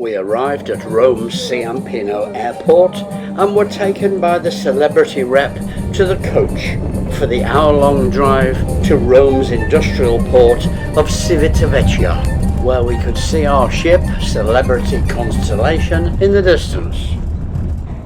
we arrived at Rome's Ciampino airport and were taken by the celebrity rep to the coach for the hour-long drive to Rome's industrial port of Civitavechia, where we could see our ship, Celebrity Constellation, in the distance.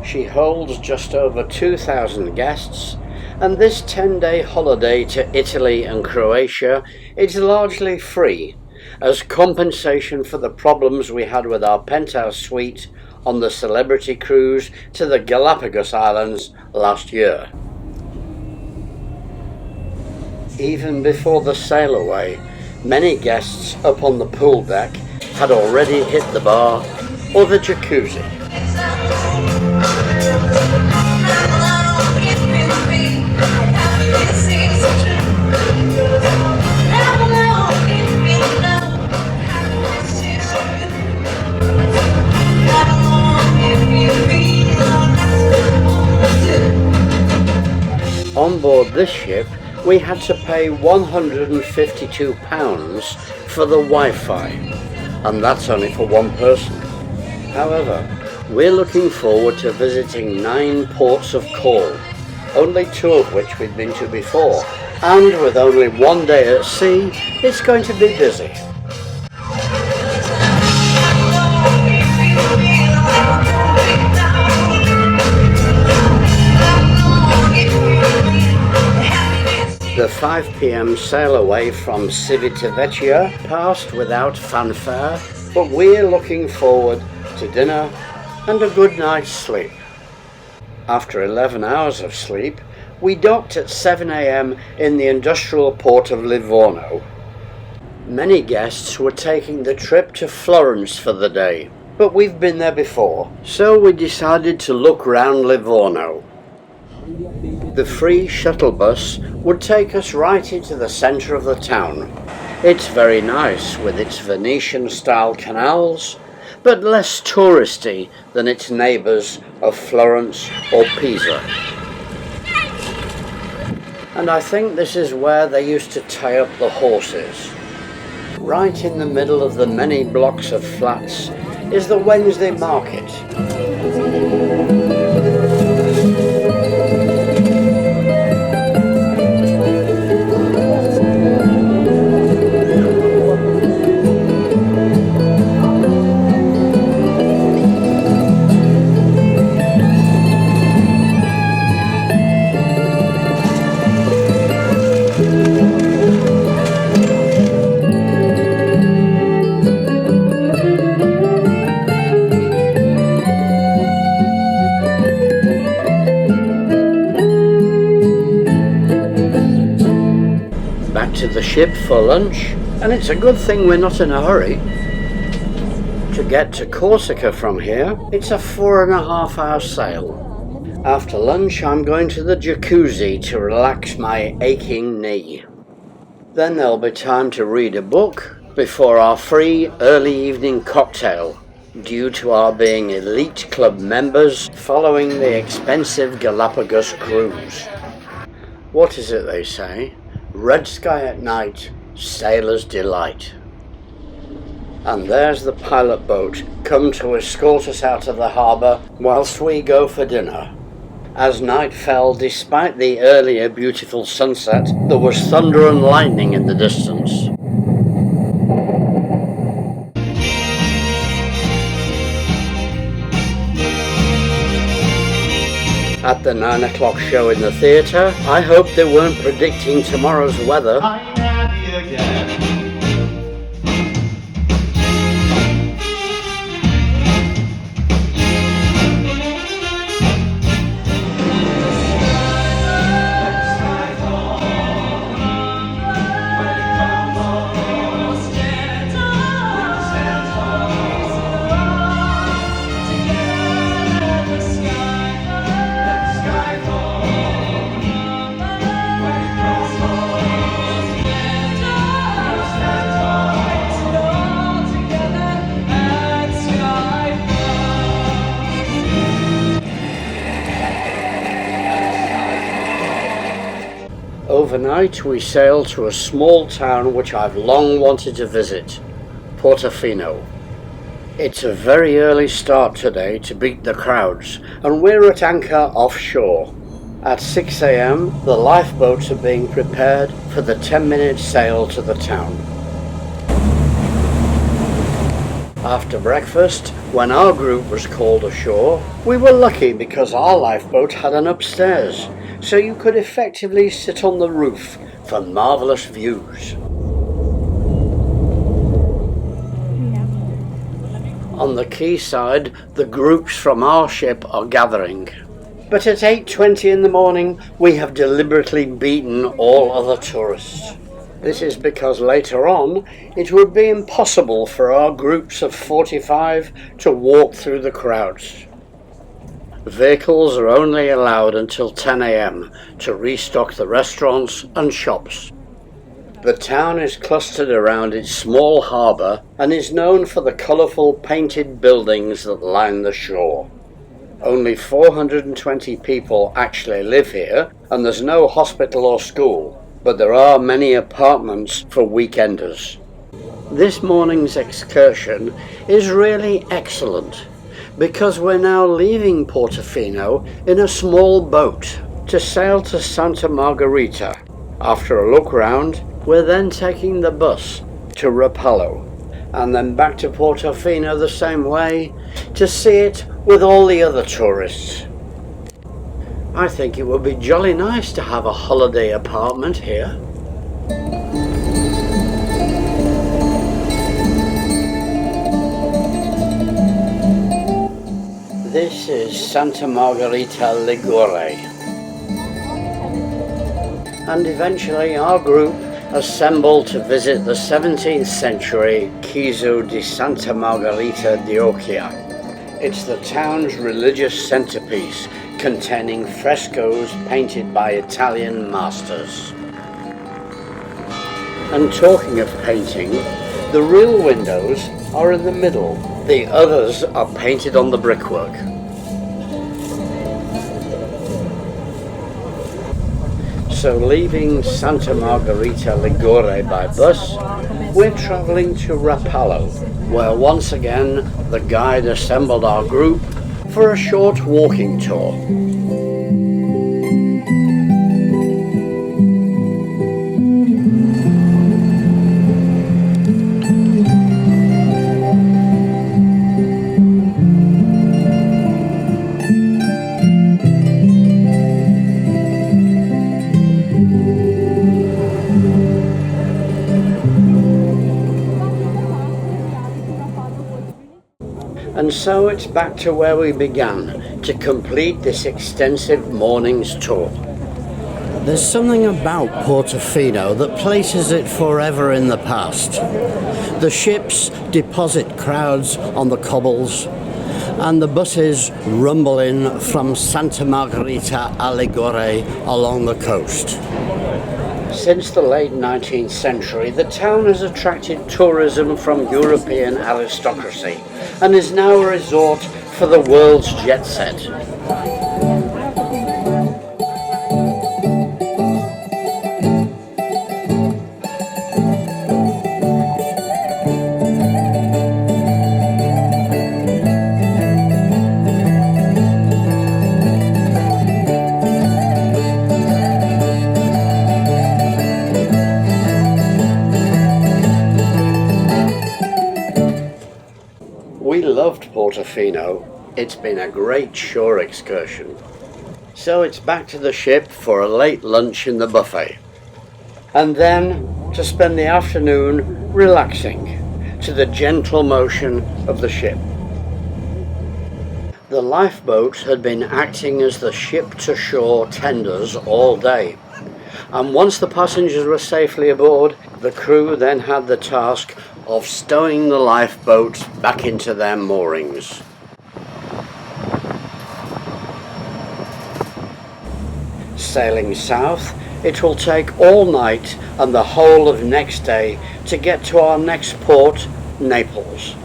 She holds just over 2,000 guests, and this 10-day holiday to Italy and Croatia is largely free, as compensation for the problems we had with our penthouse suite on the Celebrity cruise to the Galapagos Islands last year. Even before the sail away, many guests up on the pool deck had already hit the bar or the jacuzzi. On board this ship, we had to pay £152 for the Wi-Fi, and that's only for one person. However, we're looking forward to visiting 9 ports of call, only 2 of which we've been to before, and with only 1 day at sea, it's going to be busy. The 5 p.m. sail away from Civitavechia passed without fanfare, but we're looking forward to dinner and a good night's sleep. After 11 hours of sleep, we docked at 7 a.m. in the industrial port of Livorno. Many guests were taking the trip to Florence for the day, but we've been there before, so we decided to look round Livorno. The free shuttle bus would take us right into the centre of the town. It's very nice with its Venetian-style canals, but less touristy than its neighbours of Florence or Pisa. And I think this is where they used to tie up the horses. Right in the middle of the many blocks of flats is the Wednesday market. To the ship for lunch, and it's a good thing we're not in a hurry. To get to Corsica from here, it's a 4.5-hour sail. After lunch, I'm going to the jacuzzi to relax my aching knee. Then there'll be time to read a book before our free early evening cocktail, due to our being elite club members following the expensive Galapagos cruise. What is it they say? Red sky at night, sailor's delight. And there's the pilot boat come to escort us out of the harbour whilst we go for dinner. As night fell, despite the earlier beautiful sunset, there was thunder and lightning in the distance. At the 9 o'clock show in the theatre, I hope they weren't predicting tomorrow's weather. I'm happy again. Overnight we sailed to a small town which I've long wanted to visit, Portofino. It's a very early start today to beat the crowds, and we're at anchor offshore. At 6 a.m, the lifeboats are being prepared for the 10-minute sail to the town. After breakfast, when our group was called ashore, we were lucky because our lifeboat had an upstairs, so you could effectively sit on the roof for marvellous views. On the quayside, the groups from our ship are gathering. But at 8:20 in the morning, we have deliberately beaten all other tourists. This is because later on, it would be impossible for our groups of 45 to walk through the crowds. Vehicles are only allowed until 10 a.m. to restock the restaurants and shops. The town is clustered around its small harbour and is known for the colourful painted buildings that line the shore. Only 420 people actually live here, and there's no hospital or school, but there are many apartments for weekenders. This morning's excursion is really excellent, because we're now leaving Portofino in a small boat to sail to Santa Margherita. After a look round, we're then taking the bus to Rapallo, and then back to Portofino the same way to see it with all the other tourists. I think it would be jolly nice to have a holiday apartment here. This is Santa Margherita Ligure. And eventually our group assembled to visit the 17th century Chiesa di Santa Margherita di Occhia. It's the town's religious centerpiece, containing frescoes painted by Italian masters. And talking of painting, the real windows are in the middle. The others are painted on the brickwork. So leaving Santa Margherita Ligure by bus, we're travelling to Rapallo, where once again the guide assembled our group for a short walking tour. And so it's back to where we began to complete this extensive morning's tour. There's something about Portofino that places it forever in the past. The ships deposit crowds on the cobbles, and the buses rumble in from Santa Margherita a Ligure along the coast. Since the late 19th century, the town has attracted tourism from European aristocracy and is now a resort for the world's jet set. We loved Portofino. It's been a great shore excursion. So it's back to the ship for a late lunch in the buffet. And then to spend the afternoon relaxing to the gentle motion of the ship. The lifeboats had been acting as the ship-to-shore tenders all day. And once the passengers were safely aboard, the crew then had the task of stowing the lifeboats back into their moorings. Sailing south, it will take all night and the whole of next day to get to our next port, Naples.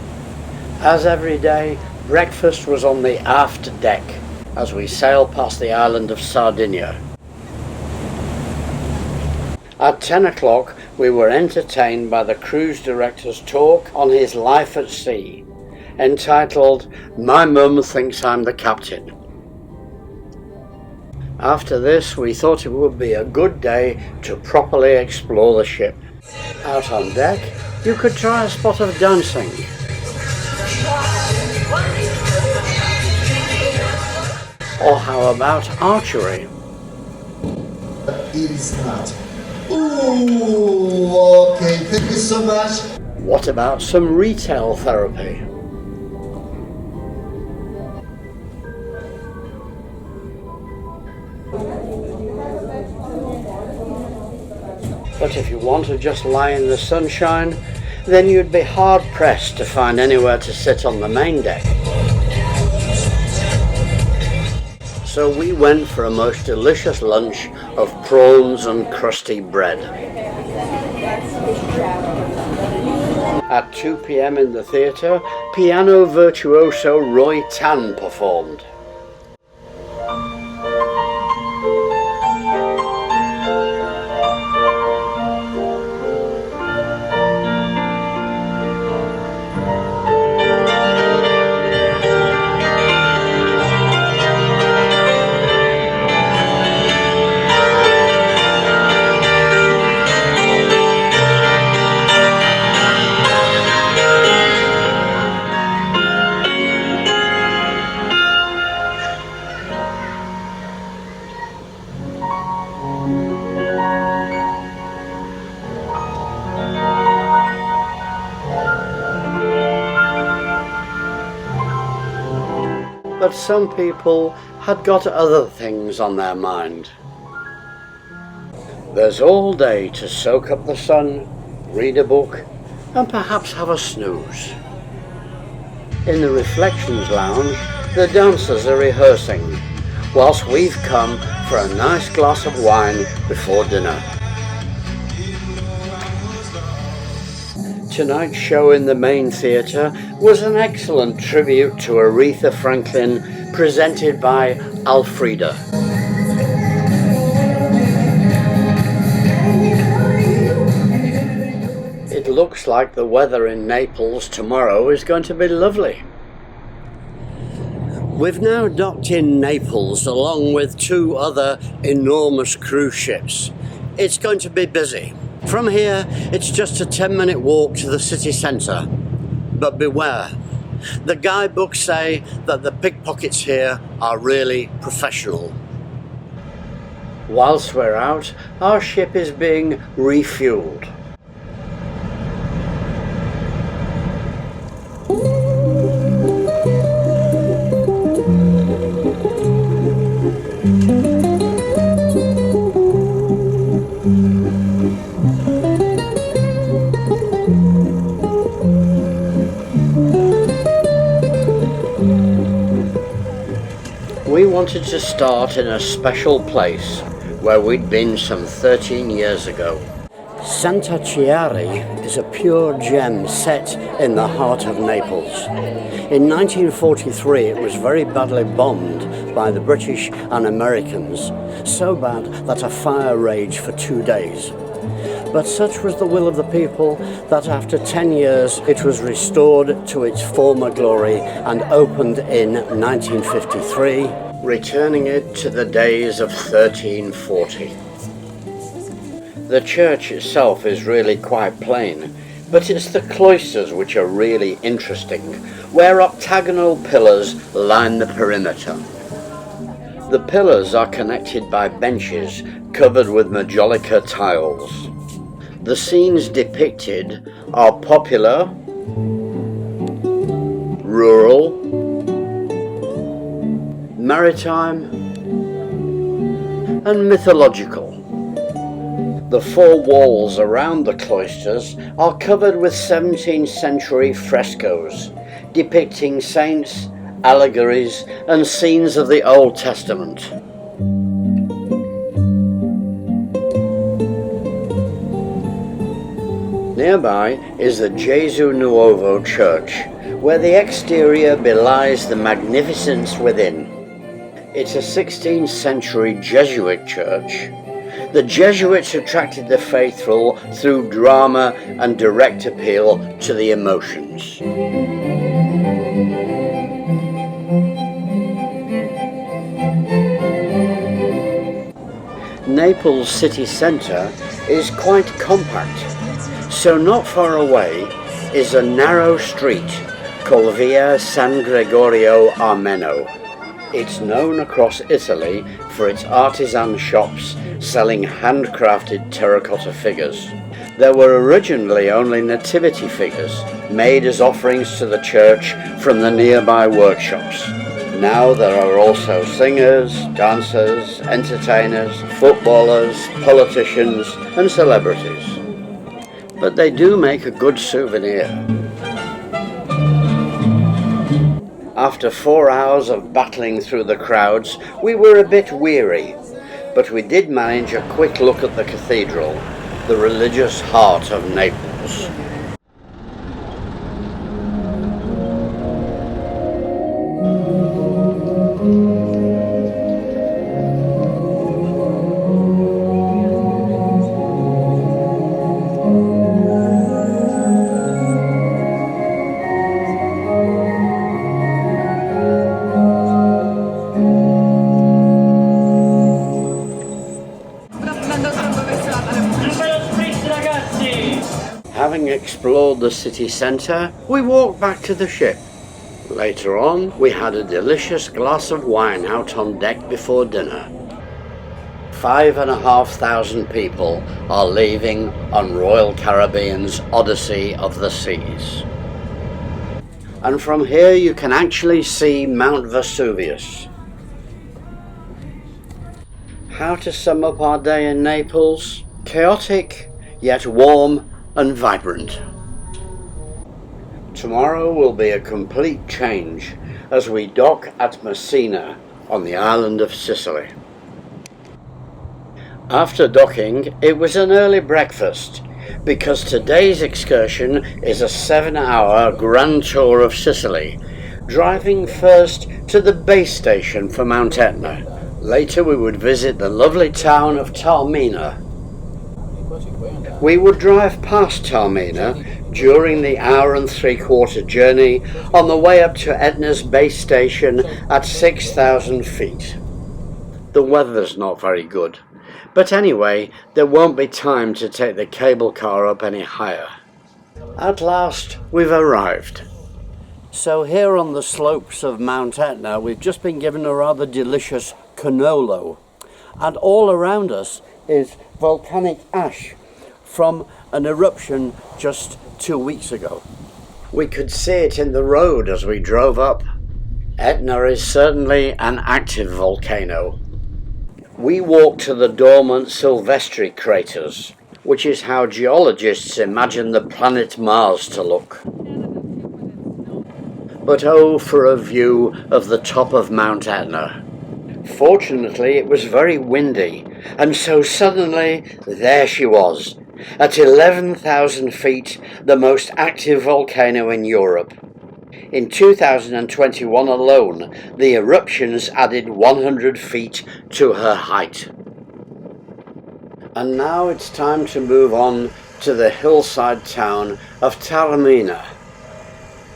As every day, breakfast was on the aft deck as we sailed past the island of Sardinia. At 10 o'clock, we were entertained by the cruise director's talk on his life at sea, entitled "My Mum Thinks I'm the Captain." After this, we thought it would be a good day to properly explore the ship. Out on deck, you could try a spot of dancing. Or how about archery? It is not. Ooh, okay, thank you so much. What about some retail therapy? But if you want to just lie in the sunshine, then you'd be hard-pressed to find anywhere to sit on the main deck. So we went for a most delicious lunch of prawns and crusty bread. At 2 p.m. in the theatre, piano virtuoso Roy Tan performed. But some people had got other things on their mind. There's all day to soak up the sun, read a book, and perhaps have a snooze. In the Reflections Lounge, the dancers are rehearsing, whilst we've come for a nice glass of wine before dinner. Tonight's show in the main theatre was an excellent tribute to Aretha Franklin, presented by Alfreda. It looks like the weather in Naples tomorrow is going to be lovely. We've now docked in Naples along with 2 other enormous cruise ships. It's going to be busy. From here, it's just a 10-minute walk to the city centre. But beware, the guidebooks say that the pickpockets here are really professional. Whilst we're out, our ship is being refuelled. We wanted to start in a special place where we'd been some 13 years ago. Santa Chiari is a pure gem set in the heart of Naples. In 1943 it was very badly bombed by the British and Americans, so bad that a fire raged for 2 days. But such was the will of the people that after 10 years it was restored to its former glory and opened in 1953, returning it to the days of 1340. The church itself is really quite plain, but it's the cloisters which are really interesting, where octagonal pillars line the perimeter. The pillars are connected by benches covered with majolica tiles. The scenes depicted are popular, rural, maritime, and mythological. The 4 walls around the cloisters are covered with 17th century frescoes depicting saints, allegories, and scenes of the Old Testament. Nearby is the Gesù Nuovo church, where the exterior belies the magnificence within. It's a 16th century Jesuit church. The Jesuits attracted the faithful through drama and direct appeal to the emotions. Naples city centre is quite compact, so not far away is a narrow street called Via San Gregorio Armeno. It's known across Italy for its artisan shops selling handcrafted terracotta figures. There were originally only nativity figures made as offerings to the church from the nearby workshops. Now there are also singers, dancers, entertainers, footballers, politicians and celebrities. But they do make a good souvenir. After 4 hours of battling through the crowds, we were a bit weary, but we did manage a quick look at the cathedral, the religious heart of Naples. Having explored the city centre, we walked back to the ship. Later on, we had a delicious glass of wine out on deck before dinner. 5,500 people are leaving on Royal Caribbean's Odyssey of the Seas. And from here you can actually see Mount Vesuvius. How to sum up our day in Naples? Chaotic, yet warm and vibrant. Tomorrow will be a complete change as we dock at Messina on the island of Sicily. After docking, it was an early breakfast because today's excursion is a 7-hour grand tour of Sicily, driving first to the base station for Mount Etna. Later we would visit the lovely town of Taormina. We would drive past Taormina during the 1.75-hour journey on the way up to Etna's base station at 6,000 feet. The weather's not very good, but anyway, there won't be time to take the cable car up any higher. At last, we've arrived. So here on the slopes of Mount Etna, we've just been given a rather delicious cannolo, and all around us is volcanic ash from an eruption just 2 weeks ago. We could see it in the road as we drove up. Etna is certainly an active volcano. We walked to the dormant Silvestri craters, which is how geologists imagine the planet Mars to look. But oh, for a view of the top of Mount Etna. Fortunately, it was very windy, and so suddenly there she was, at 11,000 feet, the most active volcano in Europe. In 2021 alone, the eruptions added 100 feet to her height. And now it's time to move on to the hillside town of Taormina.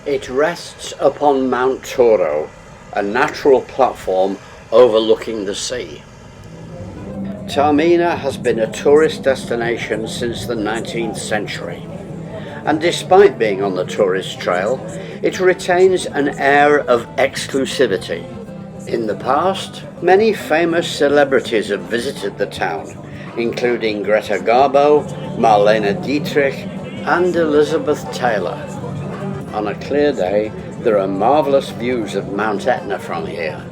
It rests upon Mount Toro, a natural platform overlooking the sea. Taormina has been a tourist destination since the 19th century, and despite being on the tourist trail, it retains an air of exclusivity. In the past, many famous celebrities have visited the town, including Greta Garbo, Marlene Dietrich, and Elizabeth Taylor. On a clear day, there are marvellous views of Mount Etna from here.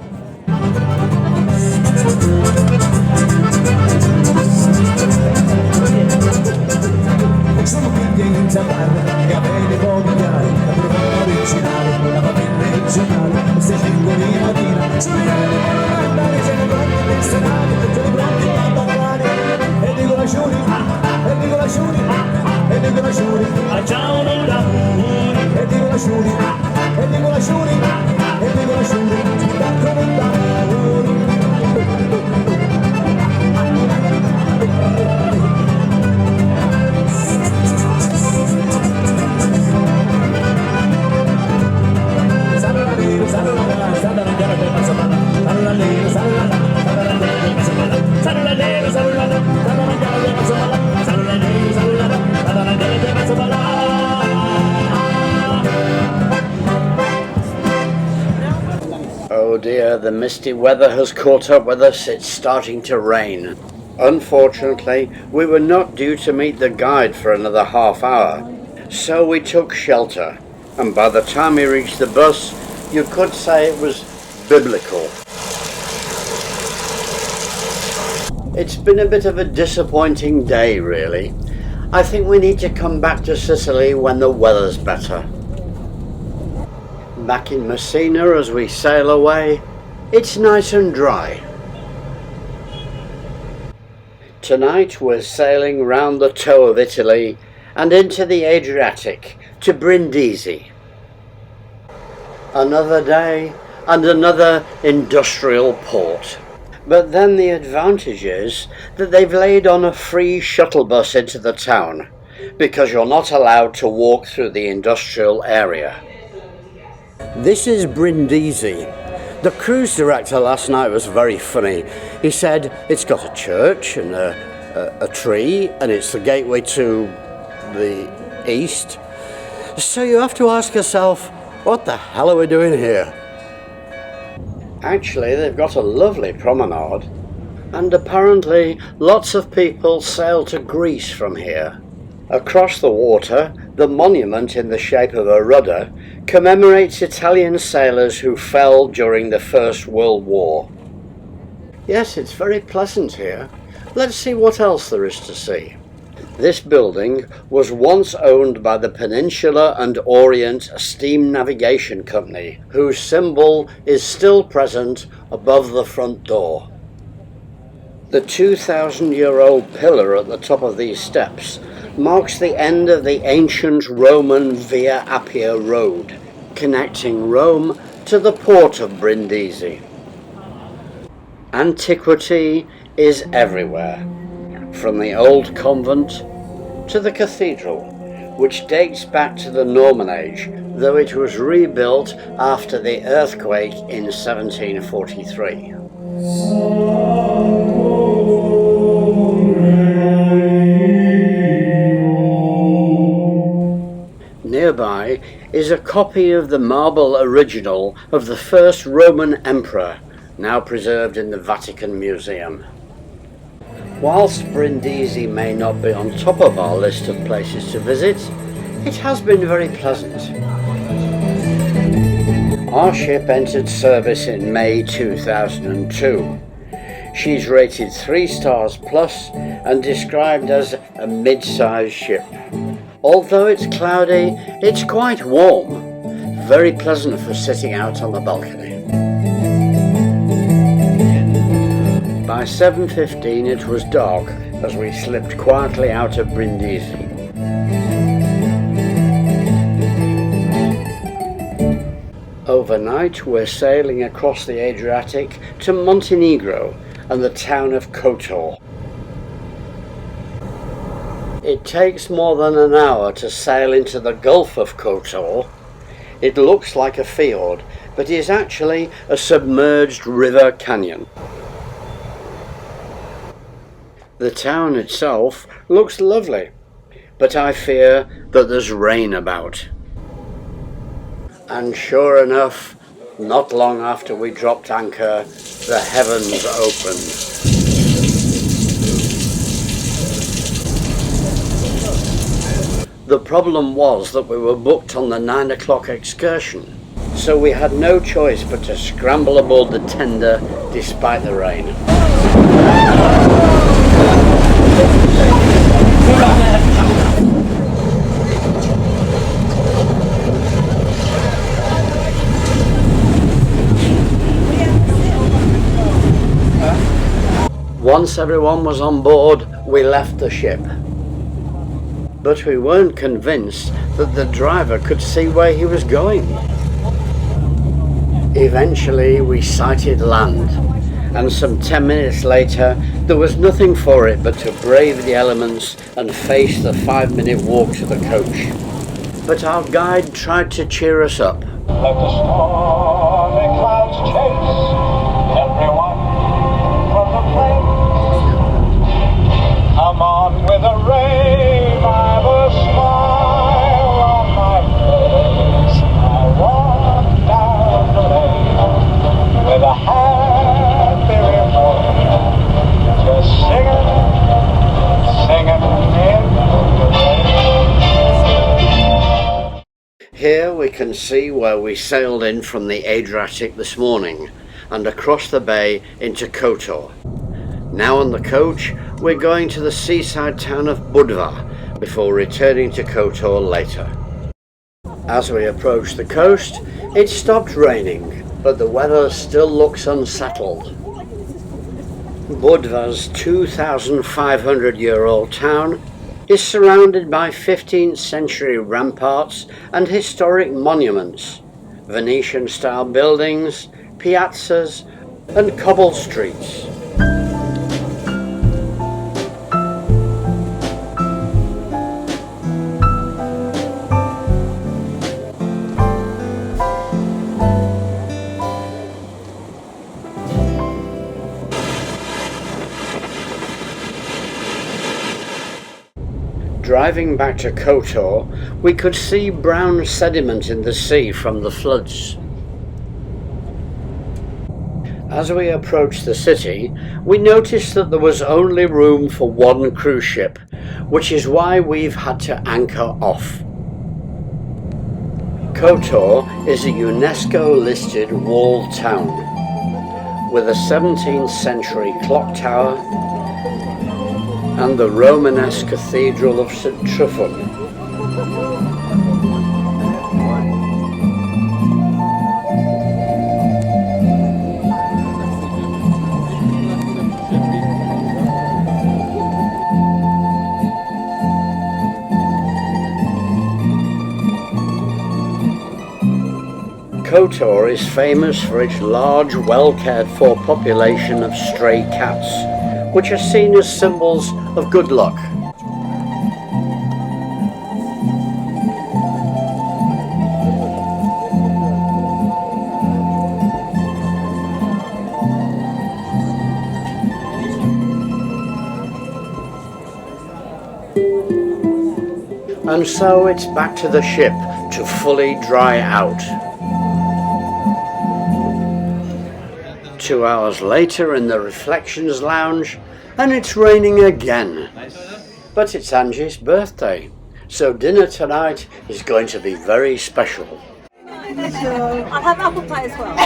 Sono quindi in Zadar, capelli pochi chiari, la profuma originale, la famiglia regionale, se cingoli mattina, ci viene a andare, se ne torna per serate, tutti i pronti a ballare, e dico la Shuri, e dico la Shuri, e dico la Shuri, ciao non d'amore, e dico la Shuri, e dico la Shuri, e dico la Shuri, tanto non d'amore. The misty weather has caught up with us. It's starting to rain. Unfortunately, we were not due to meet the guide for another half hour, so we took shelter, and by the time we reached the bus, you could say it was biblical. It's been a bit of a disappointing day, really. I think we need to come back to Sicily when the weather's better. Back in Messina as we sail away, it's nice and dry. Tonight we're sailing round the toe of Italy and into the Adriatic to Brindisi. Another day and another industrial port. But then the advantage is that they've laid on a free shuttle bus into the town, because you're not allowed to walk through the industrial area. This is Brindisi. The cruise director last night was very funny. He said it's got a church and a tree, and it's the gateway to the east. So you have to ask yourself, what the hell are we doing here? Actually, they've got a lovely promenade, and apparently lots of people sail to Greece from here. Across the water, the monument in the shape of a rudder commemorates Italian sailors who fell during the First World War. Yes, it's very pleasant here. Let's see what else there is to see. This building was once owned by the Peninsula and Orient Steam Navigation Company, whose symbol is still present above the front door. The 2,000-year-old pillar at the top of these steps marks the end of the ancient Roman Via Appia road, connecting Rome to the port of Brindisi. Antiquity is everywhere, from the old convent to the cathedral, which dates back to the Norman age, though it was rebuilt after the earthquake in 1743. Nearby is a copy of the marble original of the first Roman emperor, now preserved in the Vatican Museum. Whilst Brindisi may not be on top of our list of places to visit, it has been very pleasant. Our ship entered service in May 2002. She's rated 3 stars plus and described as a mid-sized ship. Although it's cloudy, it's quite warm, very pleasant for sitting out on the balcony. By 7:15 it was dark as we slipped quietly out of Brindisi. Overnight we're sailing across the Adriatic to Montenegro and the town of Kotor. It takes more than an hour to sail into the Gulf of Kotor. It looks like a fjord, but is actually a submerged river canyon. The town itself looks lovely, but I fear that there's rain about. And sure enough, not long after we dropped anchor, the heavens opened. The problem was that we were booked on the 9 o'clock excursion, so we had no choice but to scramble aboard the tender despite the rain. Once everyone was on board, we left the ship. But we weren't convinced that the driver could see where he was going. Eventually we sighted land, and some 10 minutes later there was nothing for it but to brave the elements and face the 5-minute walk to the coach. But our guide tried to cheer us up. Let the stormy clouds chase everyone from the plain. Come on with the rain, I've a smile on my face. I walk down the lane with a can see where we sailed in from the Adriatic this morning and across the bay into Kotor. Now on the coach, we're going to the seaside town of Budva before returning to Kotor later. As we approach the coast, it stopped raining, but the weather still looks unsettled. Budva's 2,500-year-old town is surrounded by 15th century ramparts and historic monuments, Venetian-style buildings, piazzas and cobbled streets. Driving back to Kotor, we could see brown sediment in the sea from the floods. As we approached the city, we noticed that there was only room for one cruise ship, which is why we've had to anchor off. Kotor is a UNESCO-listed walled town with a 17th century clock tower and the Romanesque Cathedral of St. Tryphon. Kotor is famous for its large, well-cared-for population of stray cats, which are seen as symbols of good luck. And so it's back to the ship to fully dry out. 2 hours later in the Reflections Lounge, and it's raining again. But it's Angie's birthday, so dinner tonight is going to be very special. Sure. I'll have apple pie as well.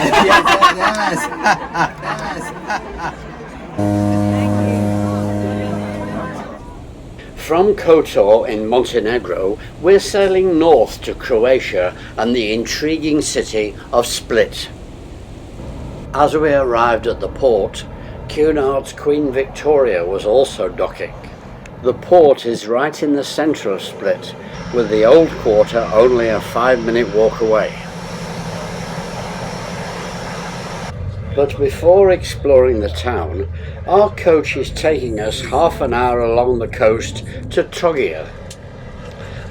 From Kotor in Montenegro, we're sailing north to Croatia and the intriguing city of Split. As we arrived at the port, Cunard's Queen Victoria was also docking. The port is right in the centre of Split, with the old quarter only a 5-minute walk away. But before exploring the town, our coach is taking us half an hour along the coast to Trogir.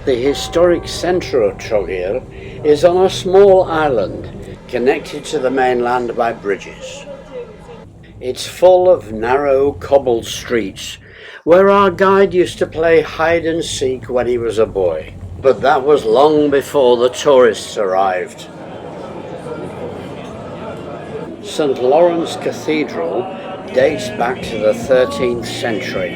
The historic centre of Trogir is on a small island, connected to the mainland by bridges. It's full of narrow cobbled streets where our guide used to play hide and seek when he was a boy. But that was long before the tourists arrived. St. Lawrence Cathedral dates back to the 13th century.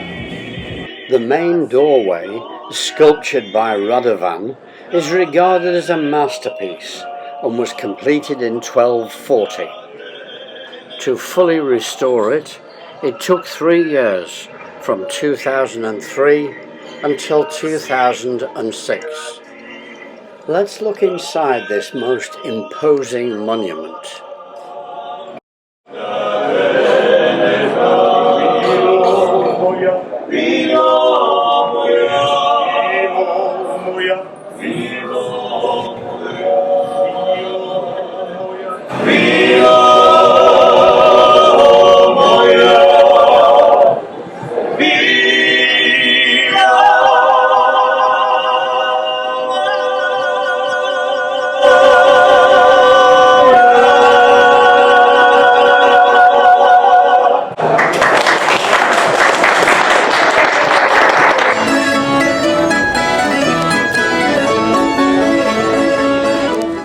The main doorway, sculptured by Radovan, is regarded as a masterpiece and was completed in 1240. To fully restore it, it took 3 years, from 2003 until 2006. Let's look inside this most imposing monument.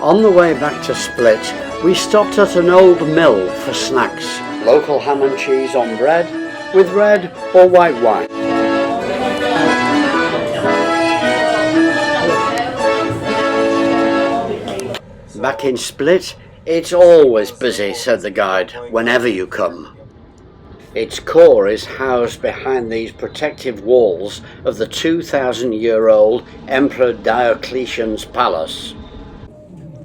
On the way back to Split, we stopped at an old mill for snacks. Local ham and cheese on bread with red or white wine. Back in Split, it's always busy, said the guide, whenever you come. Its core is housed behind these protective walls of the 2,000-year-old Emperor Diocletian's palace.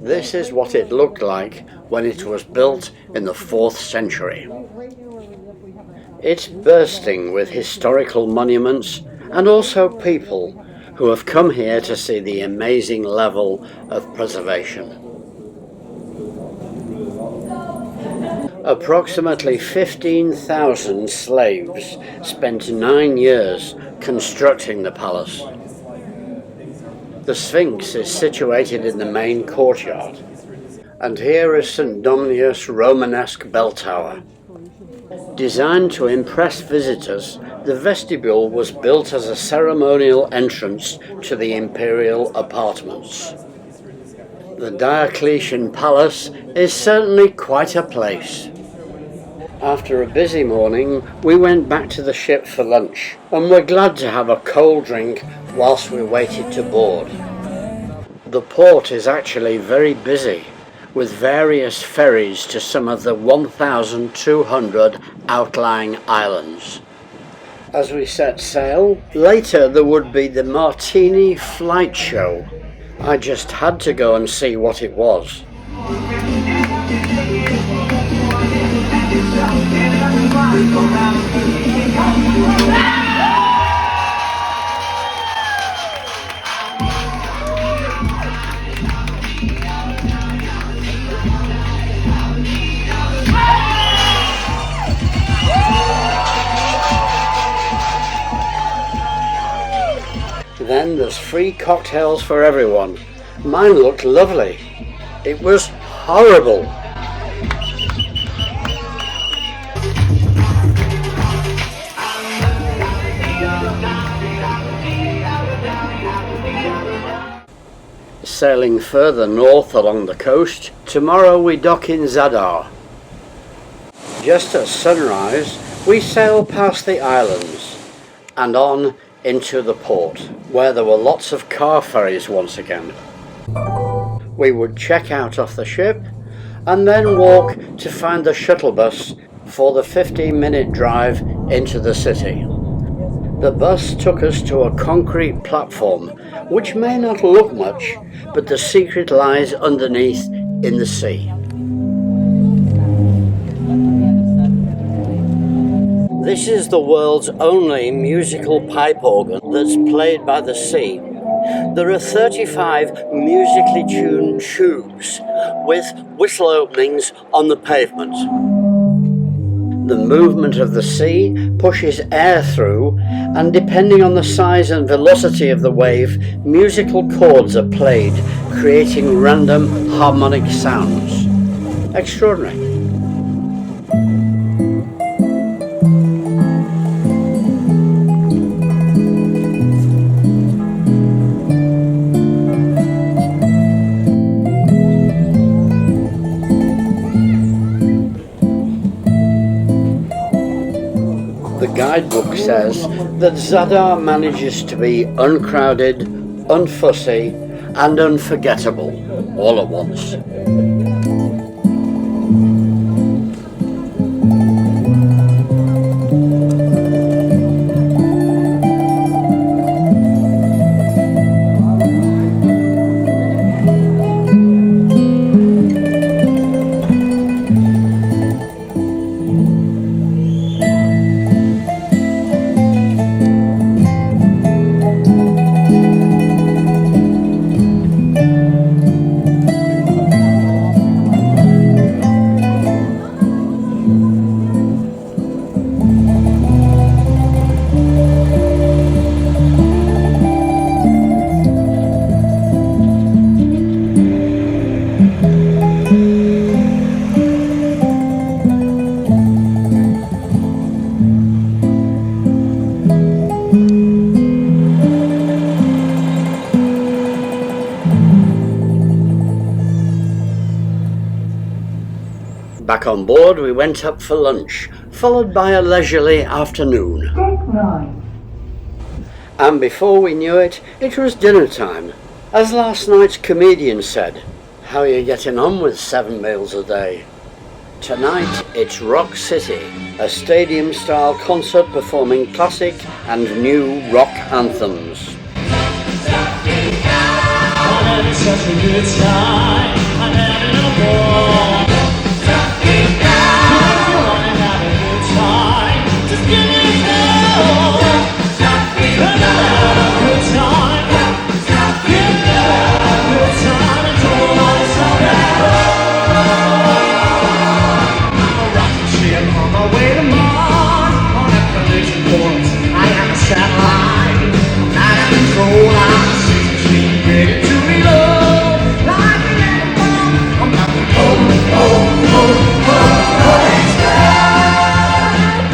This is what it looked like when it was built in the 4th century. It's bursting with historical monuments and also people who have come here to see the amazing level of preservation. Approximately 15,000 slaves spent 9 years constructing the palace. The Sphinx is situated in the main courtyard, and here is St. Domnius' Romanesque bell tower. Designed to impress visitors, the vestibule was built as a ceremonial entrance to the imperial apartments. The Diocletian Palace is certainly quite a place. After a busy morning, we went back to the ship for lunch, and were glad to have a cold drink whilst we waited to board. The port is actually very busy, with various ferries to some of the 1,200 outlying islands. As we set sail, later there would be the Martini Flight Show. I just had to go and see what it was. Then there's free cocktails for everyone. Mine looked lovely. It was horrible. Sailing further north along the coast, tomorrow we dock in Zadar. Just at sunrise, we sail past the islands and on into the port, where there were lots of car ferries once again. We would check out off the ship and then walk to find the shuttle bus for the 15-minute drive into the city. The bus took us to a concrete platform, which may not look much, but the secret lies underneath in the sea. This is the world's only musical pipe organ that's played by the sea. There are 35 musically tuned tubes with whistle openings on the pavement. The movement of the sea pushes air through, and depending on the size and velocity of the wave, musical chords are played, creating random harmonic sounds. Extraordinary. The guidebook says that Zadar manages to be uncrowded, unfussy, and unforgettable all at once. Back on board, we went up for lunch, followed by a leisurely afternoon. And before we knew it, it was dinner time. As last night's comedian said, How are you getting on with 7 meals a day? Tonight it's Rock City, a stadium-style concert performing classic and new rock anthems. I'm having such a good time. I'm having a ball. If you wanna have a good time, just give me a call. I'm gonna have a good time. Give me a good time and don't wanna stop at all. I'm a rocket ship on my way to Mars. On that collision course, I am a satellite. I'm not in control. I'm a ready to reload, like an animal. I'm not it's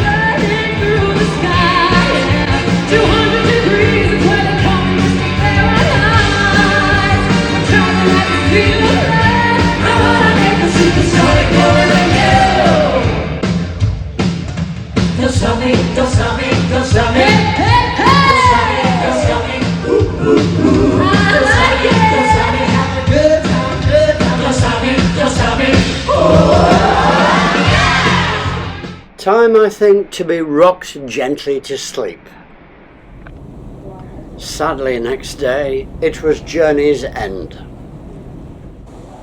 burning through the sky, yeah. 200 degrees is where the communists keep their eyes. I'm traveling like a speed of light. I wanna make a supersonic more than you. Don't stop me, don't stop me, don't stop me. Don't stop me, don't stop me. Ooh, ooh, ooh. Time, I think, to be rocked gently to sleep. Sadly, next day, it was journey's end.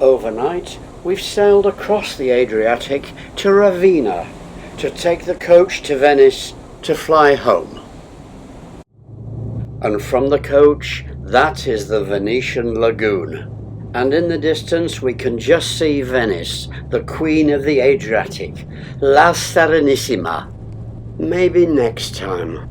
Overnight, we've sailed across the Adriatic to Ravenna to take the coach to Venice to fly home. And from the coach, that is the Venetian lagoon. And in the distance we can just see Venice, the queen of the Adriatic, La Serenissima. Maybe next time.